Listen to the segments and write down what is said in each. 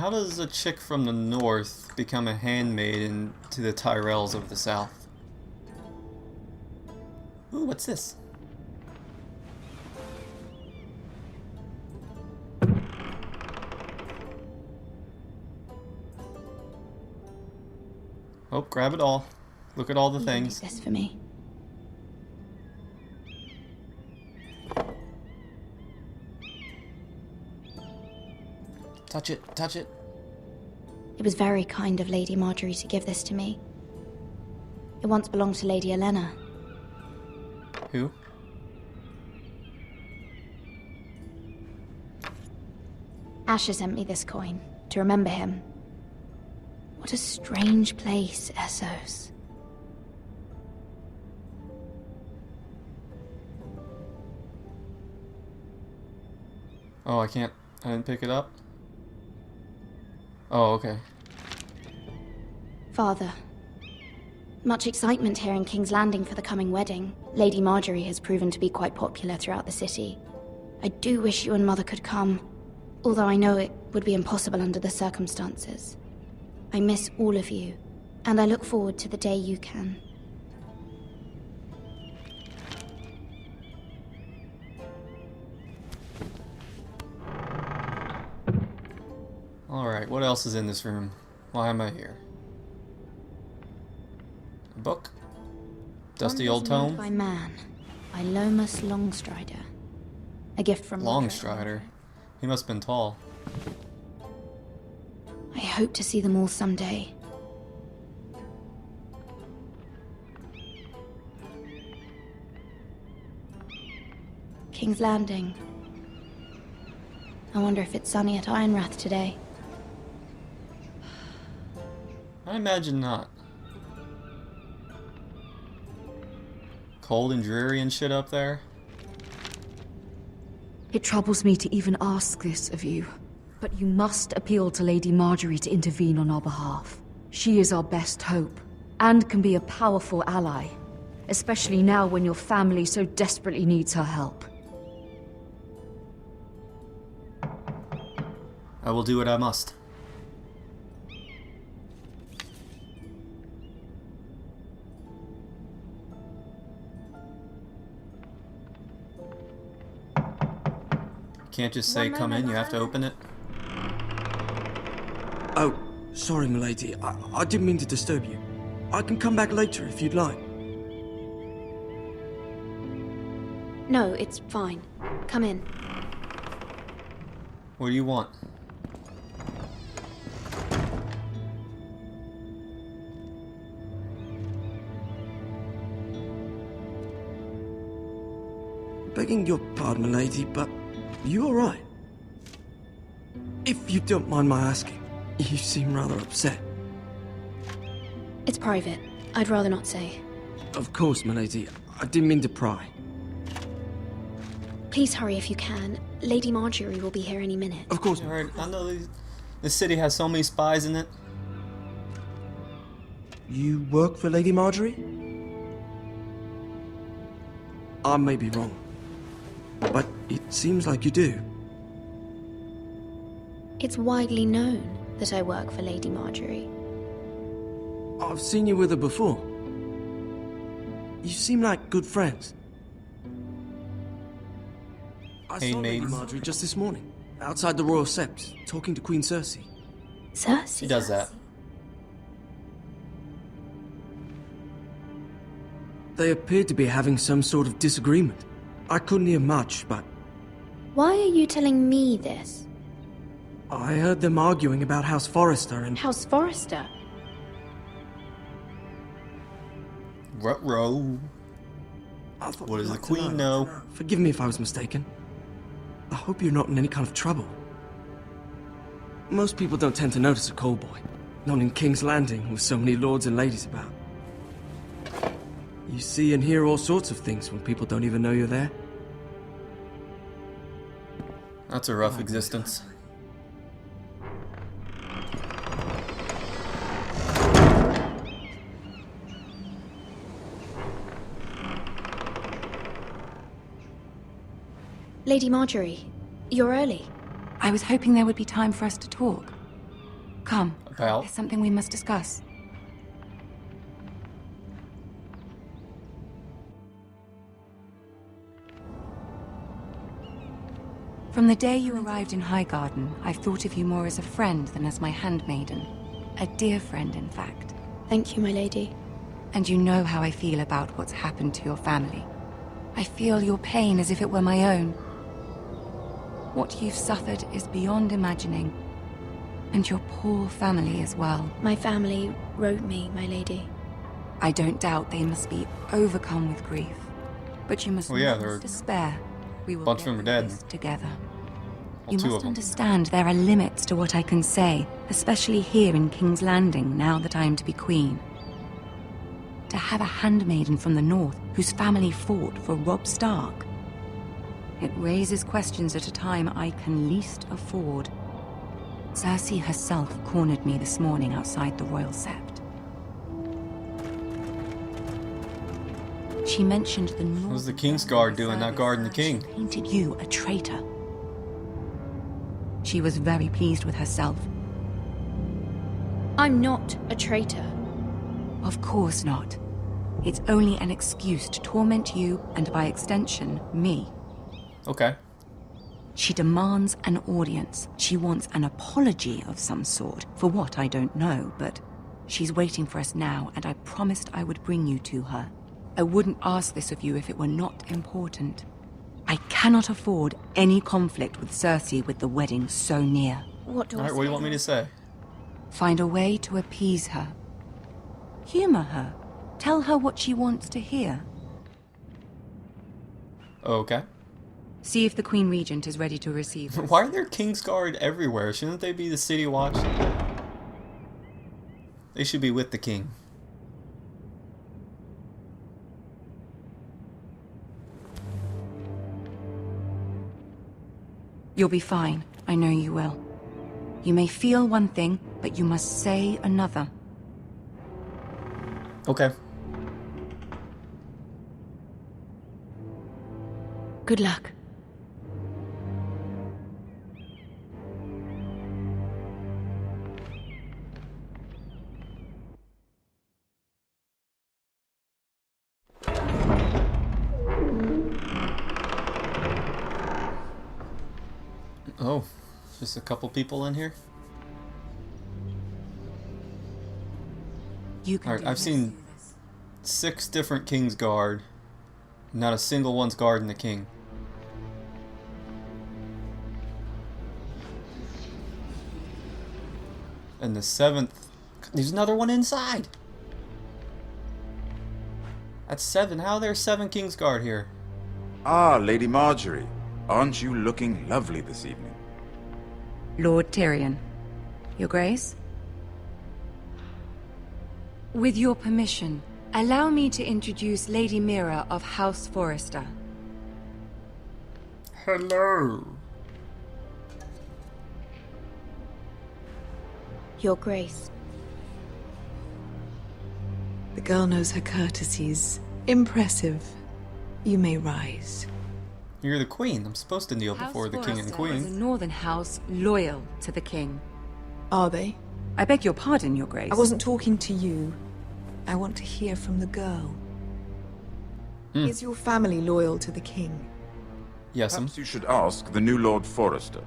How does a chick from the north become a handmaiden to the Tyrells of the south? Ooh, what's this? Oh, grab it all. Look at all the things. You can do this for me. Touch it, touch it. It was very kind of Lady Marjorie to give this to me. It once belonged to Lady Elena. Who? Asher sent me this coin to remember him. What a strange place, Essos. Oh, I didn't pick it up? Oh, okay. Father. Much excitement here in King's Landing for the coming wedding. Lady Marjorie has proven to be quite popular throughout the city. I do wish you and Mother could come, although I know it would be impossible under the circumstances. I miss all of you, and I look forward to the day you can. Alright, what else is in this room? Why am I here? A book? Dusty old tome? By Man, by Lomas Longstrider. A gift from Longstrider? He must have been tall. I hope to see them all someday. King's Landing. I wonder if it's sunny at Ironrath today. I imagine not. Cold and dreary and shit up there? It troubles me to even ask this of you, but you must appeal to Lady Marjorie to intervene on our behalf. She is our best hope, and can be a powerful ally, especially now when your family so desperately needs her help. I will do what I must. Can't just say come in, you have to open it. Oh, sorry, milady. I didn't mean to disturb you. I can come back later if you'd like. No, it's fine. Come in. What do you want? Begging your pardon, milady, but you alright? If you don't mind my asking, you seem rather upset. It's private. I'd rather not say. Of course, milady. I didn't mean to pry. Please hurry if you can. Lady Marjorie will be here any minute. Of course. Alright, I know this city has so many spies in it. You work for Lady Marjorie? I may be wrong, but it seems like you do. It's widely known that I work for Lady Marjorie. I've seen you with her before. You seem like good friends. I Hey, saw Lady mates. Marjorie just this morning, outside the Royal Sept, talking to Queen Cersei. Cersei? She does that. They appeared to be having some sort of disagreement. I couldn't hear much, but Why are you telling me this? I heard them arguing about House Forrester and... House Forrester? Ruh-roh. I thought What you'd does the like to Queen know? Forgive me if I was mistaken. I hope you're not in any kind of trouble. Most people don't tend to notice a call boy. Not in King's Landing, with so many lords and ladies about. You see and hear all sorts of things when people don't even know you're there. That's a rough existence. Lady Marjorie, you're early. I was hoping there would be time for us to talk. Come. About? There's something we must discuss. From the day you arrived in Highgarden, I've thought of you more as a friend than as my handmaiden. A dear friend, in fact. Thank you, my lady. And you know how I feel about what's happened to your family. I feel your pain as if it were my own. What you've suffered is beyond imagining. And your poor family as well. My family wrote me, my lady. I don't doubt they must be overcome with grief. But you must Well, yeah, not they're- despair. We will bunch get of them are through dead. this together. Well, You 2 must of them. understand there are limits to what I can say, especially here in King's Landing, now that I am to be queen. To have a handmaiden from the north whose family fought for Robb Stark. It raises questions at a time I can least afford. Cersei herself cornered me this morning outside the Royal Sept. She mentioned the north. What was the King's Guard doing, not guarding the king? She painted you a traitor. She was very pleased with herself. I'm not a traitor. Of course not. It's only an excuse to torment you and, by extension, me. Okay. She demands an audience. She wants an apology of some sort. For what, I don't know, but she's waiting for us now, and I promised I would bring you to her. I wouldn't ask this of you if it were not important. I cannot afford any conflict with Cersei with the wedding so near. What do I Alright, what do you say? want me to say? Find a way to appease her. Humor her. Tell her what she wants to hear. Okay. See if the Queen Regent is ready to receive us. Why are there King's Guard everywhere? Shouldn't they be the City Watch? They should be with the king. You'll be fine. I know you will. You may feel one thing, but you must say another. Okay. Good luck. Oh, just a couple people in here? You can Alright, do I've this. seen 6 different King's Guard. Not a single one's guarding the king. And the 7th... There's another one inside! That's 7. How are there 7 King's Guard here? Ah, Lady Marjorie. Aren't you looking lovely this evening? Lord Tyrion. Your Grace? With your permission, allow me to introduce Lady Mira of House Forrester. Hello! Your Grace. The girl knows her courtesies. Impressive. You may rise. You're the queen. I'm supposed to kneel House before the king and Forrester is a queen. northern house loyal to the king. Are they? I beg your pardon, Your Grace. I wasn't talking to you. I want to hear from the girl. Is your family loyal to the king? Yes, Perhaps you should ask the new Lord Forrester.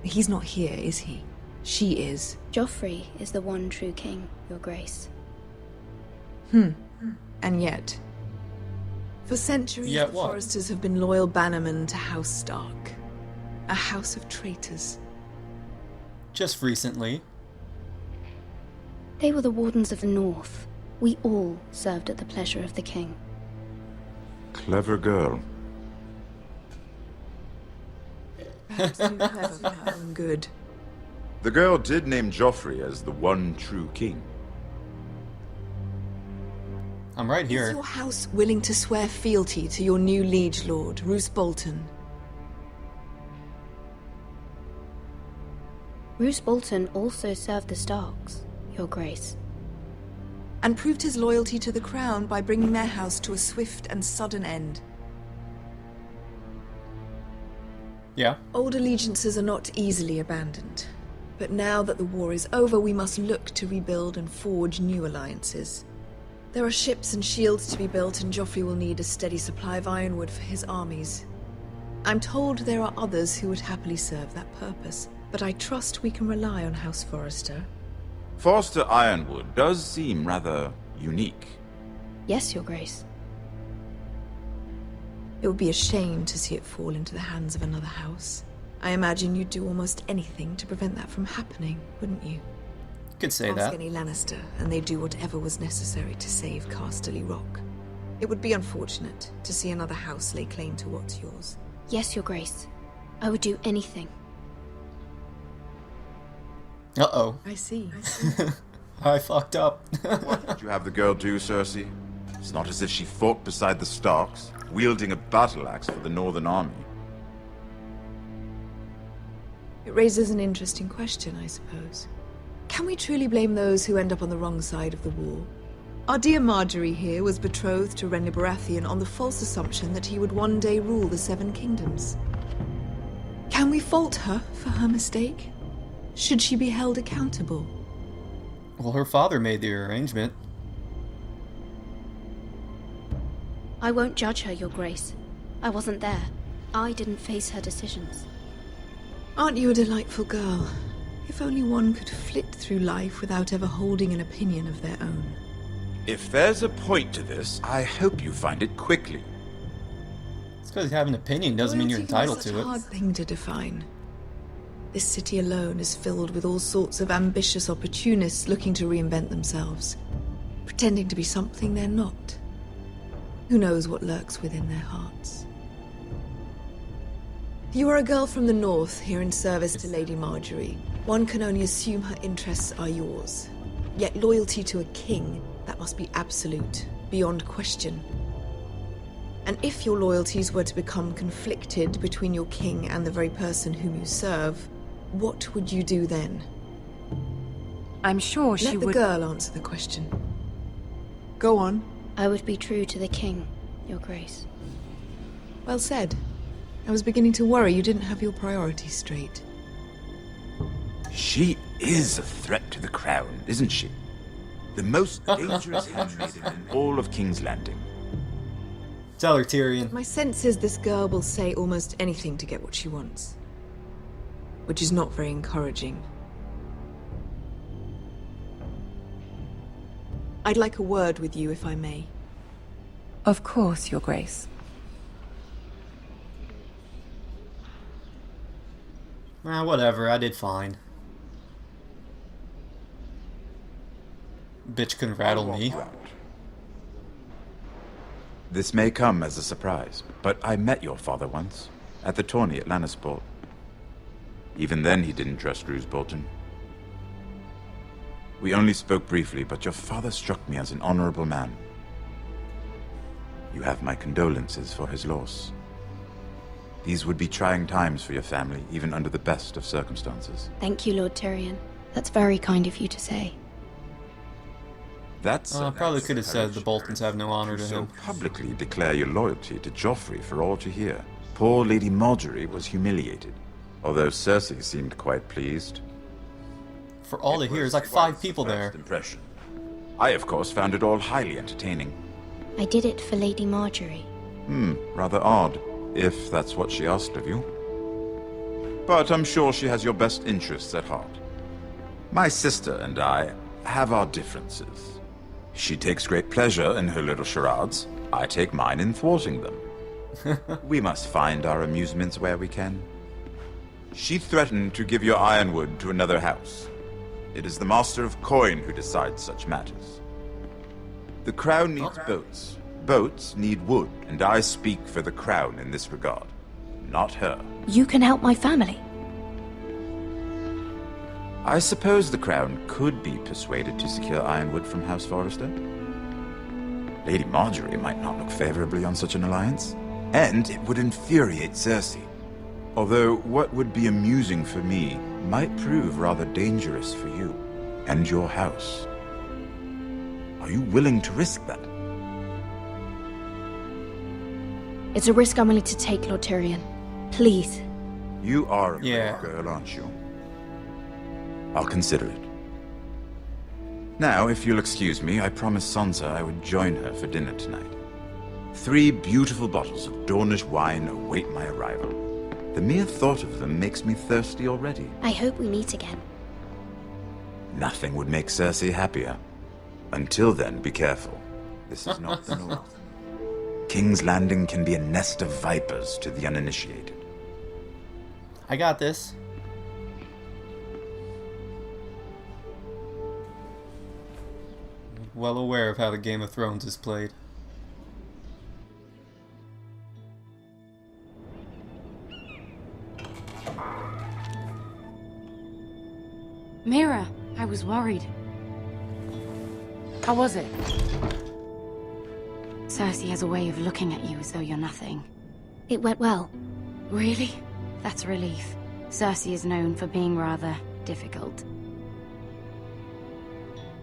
He's not here, is he? She is. Joffrey is the one true king, Your Grace. And yet... For centuries, Yet the what? Forresters have been loyal bannermen to House Stark. A house of traitors. just recently. They were the Wardens of the North. We all served at the pleasure of the king. Clever girl. Perhaps too clever for her own good. The girl did name Joffrey as the one true king. I'm right Is here. your house willing to swear fealty to your new liege lord, Roose Bolton? Roose Bolton also served the Starks, Your Grace. And proved his loyalty to the crown by bringing their house to a swift and sudden end. Yeah. Old allegiances are not easily abandoned. But now that the war is over, we must look to rebuild and forge new alliances. There are ships and shields to be built, and Joffrey will need a steady supply of ironwood for his armies. I'm told there are others who would happily serve that purpose, but I trust we can rely on House Forrester. Forster Ironwood does seem rather unique. Yes, Your Grace. It would be a shame to see it fall into the hands of another house. I imagine you'd do almost anything to prevent that from happening, wouldn't you? Could say Ask that. any Lannister, and they'd do whatever was necessary to save Casterly Rock. It would be unfortunate to see another house lay claim to what's yours. Yes, Your Grace. I would do anything. Uh-oh. I see. I fucked up. What did you have the girl do, Cersei? It's not as if she fought beside the Starks, wielding a battle axe for the Northern Army. It raises an interesting question, I suppose. Can we truly blame those who end up on the wrong side of the war? Our dear Marjorie here was betrothed to Renly Baratheon on the false assumption that he would one day rule the Seven Kingdoms. Can we fault her for her mistake? Should she be held accountable? Well, her father made the arrangement. I won't judge her, Your Grace. I wasn't there. I didn't face her decisions. Aren't you a delightful girl? If only one could flit through life without ever holding an opinion of their own. If there's a point to this, I hope you find it quickly. It's because you have an opinion doesn't mean you're Loyalty can be entitled such to a it. hard thing to define. This city alone is filled with all sorts of ambitious opportunists looking to reinvent themselves, pretending to be something they're not. Who knows what lurks within their hearts? You are a girl from the north, here in service to Lady Marjorie. One can only assume her interests are yours. Yet loyalty to a king, that must be absolute, beyond question. And if your loyalties were to become conflicted between your king and the very person whom you serve, what would you do then? I'm sure she Let the would... girl answer the question. Go on. I would be true to the king, Your Grace. Well said. I was beginning to worry you didn't have your priorities straight. She is a threat to the crown, isn't she? The most dangerous handmaiden in all of King's Landing. Tell her, Tyrion. My sense is this girl will say almost anything to get what she wants. Which is not very encouraging. I'd like a word with you, if I may. Of course, Your Grace. Whatever, I did fine. Bitch can rattle me. This may come as a surprise, but I met your father once, at the tourney at Lannisport. Even then he didn't trust Roose Bolton. We only spoke briefly, but your father struck me as an honorable man. You have my condolences for his loss. These would be trying times for your family, even under the best of circumstances. Thank you, Lord Tyrion. That's very kind of you to say. That's probably could have said the Boltons have no honor to so him. publicly declare your loyalty to Joffrey for all to hear. Poor Lady Marjorie was humiliated, although Cersei seemed quite pleased. For all to hear, there's like 5 people there. Impression. I, of course, found it all highly entertaining. I did it for Lady Marjorie. Rather odd, if that's what she asked of you. But I'm sure she has your best interests at heart. My sister and I have our differences. She takes great pleasure in her little charades. I take mine in thwarting them. We must find our amusements where we can. She threatened to give your ironwood to another house. It is the Master of Coin who decides such matters. The crown needs boats. Boats need wood, and I speak for the crown in this regard, not her. You can help my family. I suppose the crown could be persuaded to secure ironwood from House Forrester. Lady Marjorie might not look favorably on such an alliance, and it would infuriate Cersei. Although what would be amusing for me might prove rather dangerous for you and your house. Are you willing to risk that? It's a risk I'm willing to take, Lord Tyrion. Please. You are a Yeah. brave girl, aren't you? I'll consider it. Now, if you'll excuse me, I promised Sansa I would join her for dinner tonight. 3 beautiful bottles of Dornish wine await my arrival. The mere thought of them makes me thirsty already. I hope we meet again. Nothing would make Cersei happier. Until then, be careful. This is not the North. King's Landing can be a nest of vipers to the uninitiated. I got this. Well aware of how the Game of Thrones is played. Mira, I was worried. How was it? Cersei has a way of looking at you as though you're nothing. It went well. Really? That's a relief. Cersei is known for being rather difficult.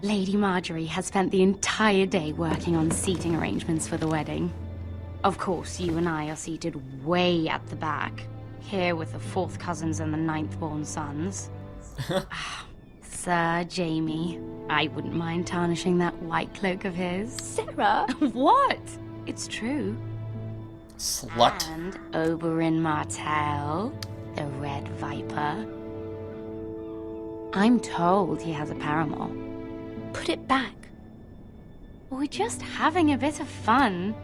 Lady Marjorie has spent the entire day working on seating arrangements for the wedding. Of course, you and I are seated way at the back, here with the 4th cousins and the 9th-born sons. Sir Jaime, I wouldn't mind tarnishing that white cloak of his. Sarah! What? It's true. Slut. And Oberyn Martell, the Red Viper. I'm told he has a paramour. Put it back. We're just having a bit of fun.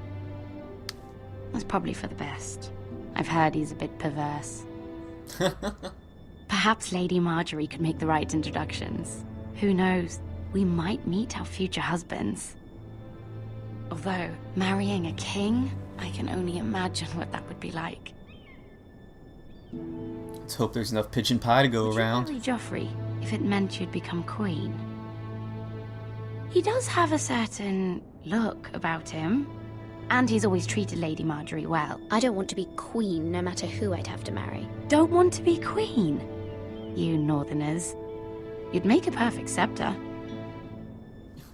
That's probably for the best. I've heard he's a bit perverse. Perhaps Lady Marjorie could make the right introductions. Who knows? We might meet our future husbands. Although, marrying a king, I can only imagine what that would be like. Let's hope there's enough pigeon pie to go Would around. you marry Joffrey if it meant you'd become queen? He does have a certain look about him, and he's always treated Lady Marjorie well. I don't want to be queen no matter who I'd have to marry. Don't want to be queen? You northerners. You'd make a perfect scepter.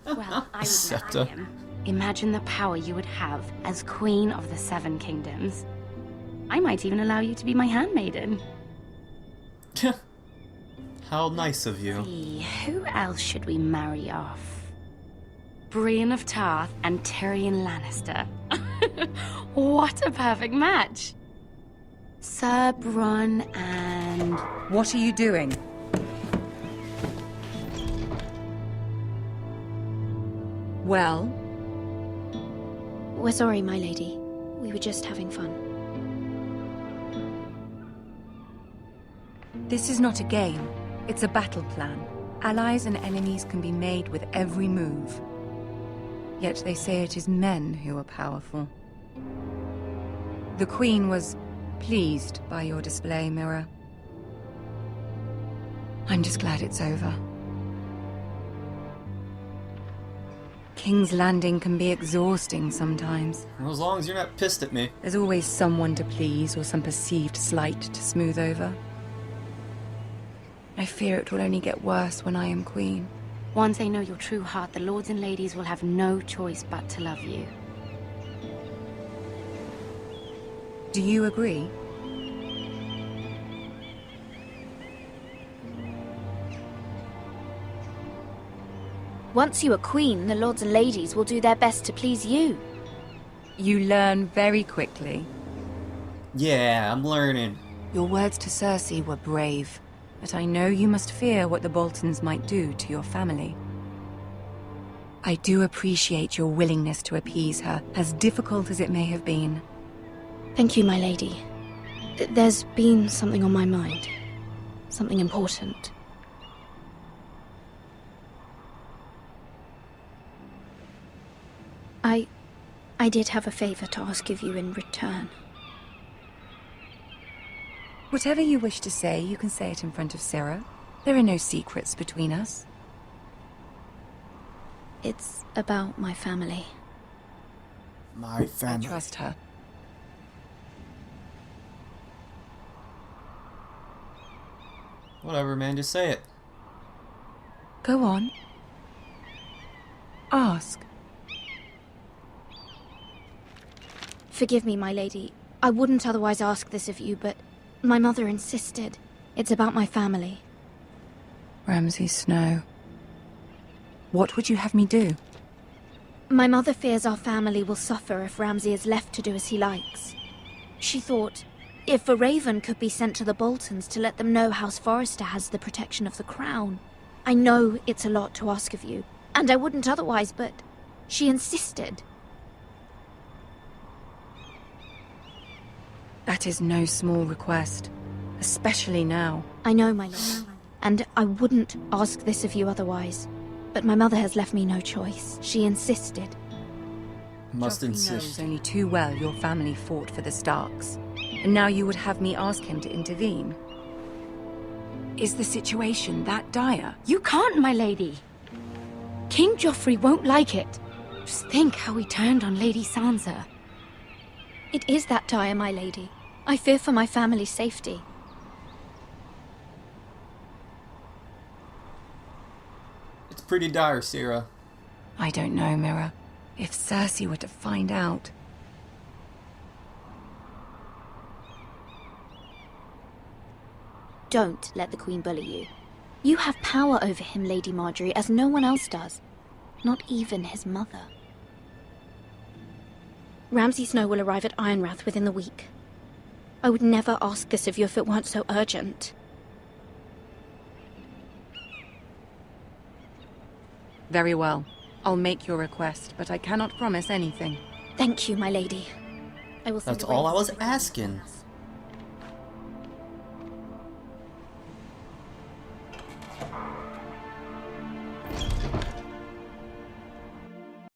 Well, I would Scepter. marry him. Imagine the power you would have as Queen of the 7 Kingdoms. I might even allow you to be my handmaiden. How nice of you. See, who else should we marry off? Brienne of Tarth and Tyrion Lannister. What a perfect match! Sir Bronn and... What are you doing? Well, We're sorry, my lady. We were just having fun. this is not a game. It's a battle plan. Allies and enemies can be made with every move. Yet they say it is men who are powerful. The Queen was pleased by your display, Mira. I'm just glad it's over. King's Landing can be exhausting sometimes. Well, as long as you're not pissed at me. There's always someone to please or some perceived slight to smooth over. I fear it will only get worse when I am queen. once they know your true heart, the lords and ladies will have no choice but to love you. Do you agree? Once you are queen, the lords and ladies will do their best to please you. You learn very quickly. Yeah, I'm learning. Your words to Cersei were brave, but I know you must fear what the Boltons might do to your family. I do appreciate your willingness to appease her, as difficult as it may have been. Thank you, my lady. There's been something on my mind. Something important. I did have a favor to ask of you in return. Whatever you wish to say, you can say it in front of Sarah. There are no secrets between us. It's about my family. My I family. trust her. Whatever, man, just say it. Go on. Ask. Forgive me, my lady. I wouldn't otherwise ask this of you, but my mother insisted. It's about my family. Ramsay Snow. What would you have me do? My mother fears our family will suffer if Ramsay is left to do as he likes. She thought, if a raven could be sent to the Boltons to let them know House Forrester has the protection of the crown. I know it's a lot to ask of you, and I wouldn't otherwise, but she insisted. That is no small request, especially now. I know, my lord, and I wouldn't ask this of you otherwise. But my mother has left me no choice. She insisted. Must Joffrey insist. knows only too well your family fought for the Starks, and now you would have me ask him to intervene. Is the situation that dire? You can't, my lady. King Joffrey won't like it. Just think how he turned on Lady Sansa. It is that dire, my lady. I fear for my family's safety. It's pretty dire, Sierra. I don't know, Mira. If Cersei were to find out... Don't let the Queen bully you. You have power over him, Lady Marjorie, as no one else does. Not even his mother. Ramsay Snow will arrive at Ironrath within the week. I would never ask this of you if it weren't so urgent. Very well. I'll make your request, but I cannot promise anything. Thank you, my lady. I will send That's away all I was this- asking.